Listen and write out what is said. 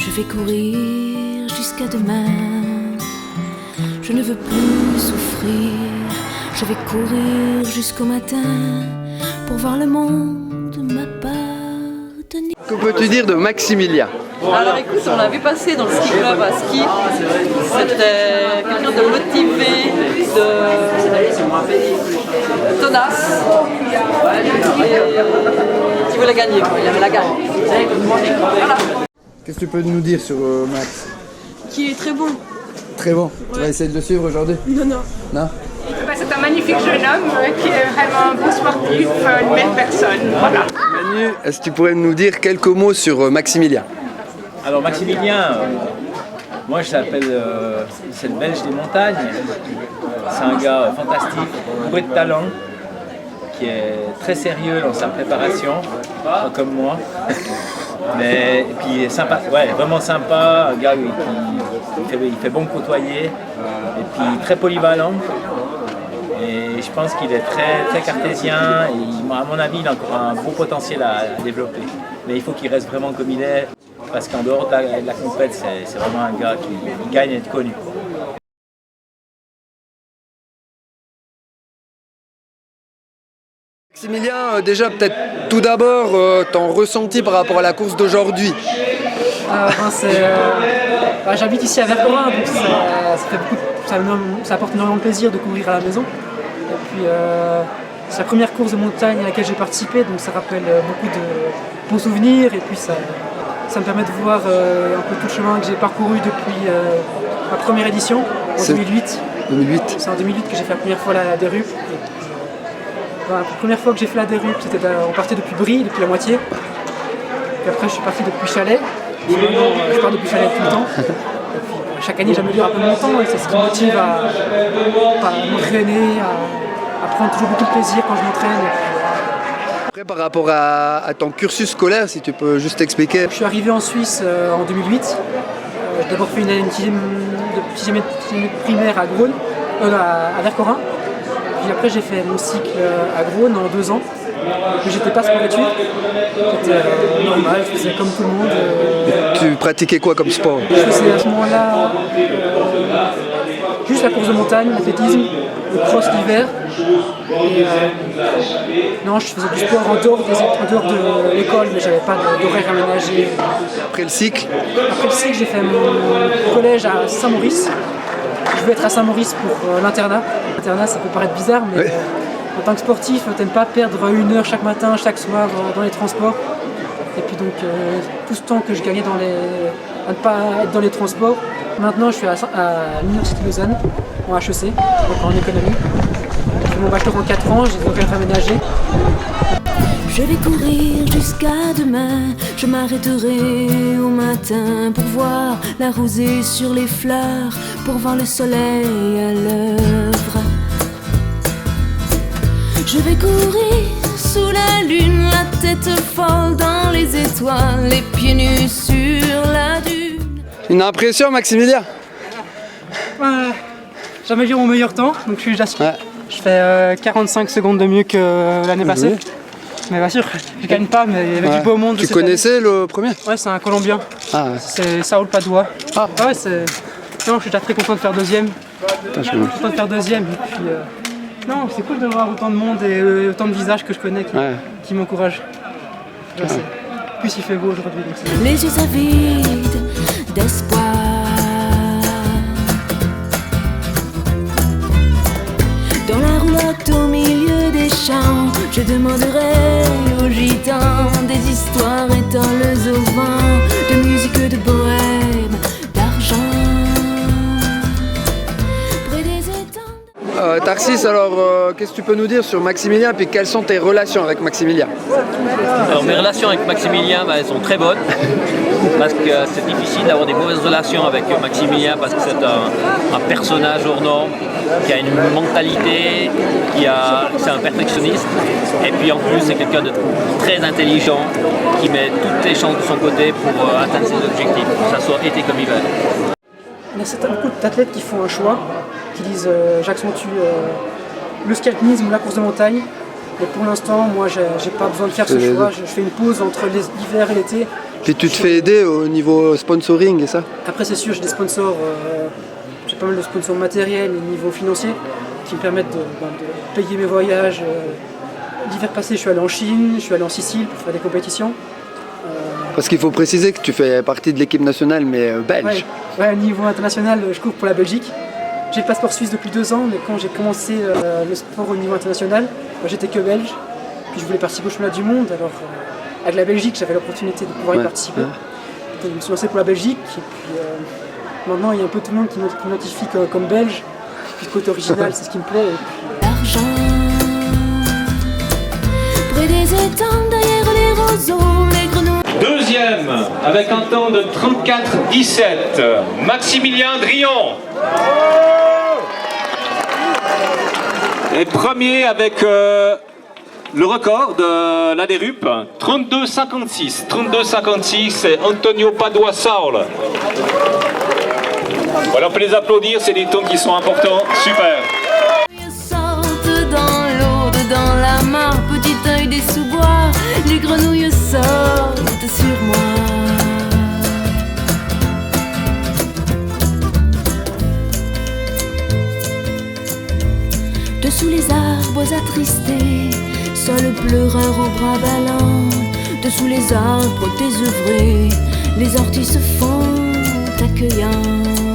Je vais courir jusqu'à demain. Je ne veux plus souffrir. Je vais courir jusqu'au matin pour voir le monde m'appartenir. Que peux-tu dire de Maximilien? Alors écoute, on l'a vu passer dans le ski club à ski. C'était quelqu'un de motivé, de tenace, et qui voulait gagner, quoi. Il avait la gagne. Voilà. Qu'est-ce que tu peux nous dire sur Max? Qui est très bon. Très bon. Tu vas essayer de le suivre aujourd'hui? Non. Non? C'est un magnifique jeune homme qui est vraiment un bon sportif, une belle personne. Voilà. Manu, est-ce que tu pourrais nous dire quelques mots sur Maximilien? Alors Maximilien, moi je l'appelle, c'est le Belge des montagnes. C'est un gars fantastique, bourré de talent, qui est très sérieux dans sa préparation, pas comme moi. Mais et puis sympa, ouais, vraiment sympa, un gars il fait bon côtoyer, et puis très polyvalent. Et je pense qu'il est très cartésien et à mon avis il a encore un beau potentiel à développer. Mais il faut qu'il reste vraiment comme il est, parce qu'en dehors de la compète, c'est vraiment un gars qui gagne à être connu. Maximilien, déjà peut-être tout d'abord ton ressenti par rapport à la course d'aujourd'hui. J'habite ici à Vercorin, donc ça apporte énormément de plaisir de courir à la maison. Et puis c'est la première course de montagne à laquelle j'ai participé, donc ça rappelle beaucoup de bons souvenirs et puis ça me permet de voir un peu tout le chemin que j'ai parcouru depuis ma première édition en 2008. 2008. C'est en 2008 que j'ai fait la première fois la dérupe. La première fois que j'ai fait la dérupe, on partait depuis Brie, depuis la moitié. Puis après je suis parti depuis Chalais. Et maintenant je pars depuis Chalais tout le temps. Et puis, chaque année j'améliore un peu mon temps et c'est ce qui me motive à m'entraîner, à prendre toujours beaucoup de plaisir quand je m'entraîne. Après par rapport à ton cursus scolaire, si tu peux juste expliquer. Je suis arrivé en Suisse en 2008. J'ai d'abord fait une sixième de primaire à Groen, à Vercorin. Puis après j'ai fait mon cycle à Groen en 2 ans. Mais j'étais pas sport études, j'étais normal, je faisais comme tout le monde. Tu pratiquais quoi comme sport? Je faisais à ce moment-là juste la course de montagne, l'athlétisme, le cross l'hiver. Non, je faisais du sport en dehors de l'école, mais j'avais pas d'horaire aménagé. Après le cycle? Après le cycle, j'ai fait mon collège à Saint-Maurice. Je voulais être à Saint-Maurice pour l'internat. L'internat, ça peut paraître bizarre, mais oui. En tant que sportif, t'aimes pas perdre 1 heure chaque matin, chaque soir dans les transports. Et puis donc, tout ce temps que je gagnais à ne pas être dans les transports, maintenant je suis à l'Université de Lausanne, en HEC, donc en économie. J'ai fait mon bachelor en 4 ans, j'ai des horaires aménagés. Je vais courir jusqu'à demain. Je m'arrêterai au matin pour voir la rosée sur les fleurs, pour voir le soleil à l'œuvre. Je vais courir sous la lune, la tête folle dans les étoiles, les pieds nus sur la dune. Une impression, Maximilien? J'améliore mon meilleur temps, donc je suis déjà sûr. Ouais. Je fais 45 secondes de mieux que l'année passée. Mais bien sûr, je gagne pas, mais il y avait du beau monde. Tu connaissais le premier? Ouais, c'est un Colombien. Ah. C'est Saul Padua. Ah. Ouais, non, je suis déjà très content de faire deuxième. Je suis content de faire deuxième. Et puis, non, c'est cool de voir autant de monde et autant de visages que je connais qui m'encouragent. En plus, il fait beau aujourd'hui. Les yeux avides d'espoir. Dans la roulotte au milieu des champs, je demanderai aux gitans des histoires étaleuses au vent, de musique, de bohème, d'argent. Près des étangs. Tarsis, alors qu'est-ce que tu peux nous dire sur Maximilien, puis quelles sont tes relations avec Maximilien? Alors mes relations avec Maximilien, elles sont très bonnes, parce que c'est difficile d'avoir des mauvaises relations avec Maximilien, parce que c'est un personnage hors norme, qui a une mentalité, c'est un perfectionniste, et puis en plus c'est quelqu'un de très intelligent, qui met toutes les chances de son côté pour atteindre ses objectifs, que ça soit été comme hiver. Il y a beaucoup d'athlètes qui font un choix, qui disent j'accentue le ski alpinisme ou la course de montagne. Mais pour l'instant, moi, j'ai pas besoin de faire ce choix. Je fais une pause entre l'hiver et l'été. Puis tu te fais aider au niveau sponsoring et ça? Après, c'est sûr, j'ai des sponsors, j'ai pas mal de sponsors matériels et niveau financier qui me permettent de payer mes voyages. L'hiver passé, je suis allé en Chine, je suis allé en Sicile pour faire des compétitions. Parce qu'il faut préciser que tu fais partie de l'équipe nationale, mais belge. Ouais, au niveau international, je cours pour la Belgique. J'ai le passeport suisse depuis 2 ans, mais quand j'ai commencé le sport au niveau international, j'étais que belge. Puis je voulais participer au championnat du monde, alors avec la Belgique, j'avais l'opportunité de pouvoir y participer. Donc, je me suis lancé pour la Belgique, et puis maintenant il y a un peu tout le monde qui m'identifie comme belge. Puis le côté original, c'est ce qui me plaît. L'argent, près des étangs, derrière les roseaux, les grenouilles. Deuxième, avec un temps de 34-17, Maximilien Drion. Et premier avec le record de la Dérupe, 32-56. 32-56, c'est Antonio Padua Saul. Voilà, on peut les applaudir, c'est des temps qui sont importants. Super. Sortent dans l'eau, dans la mare, petit œil des sous-bois, les grenouilles sortent sur moi. Dessous les arbres attristés, seul pleureur au bras ballant. Dessous les arbres désœuvrés, les orties se font accueillants.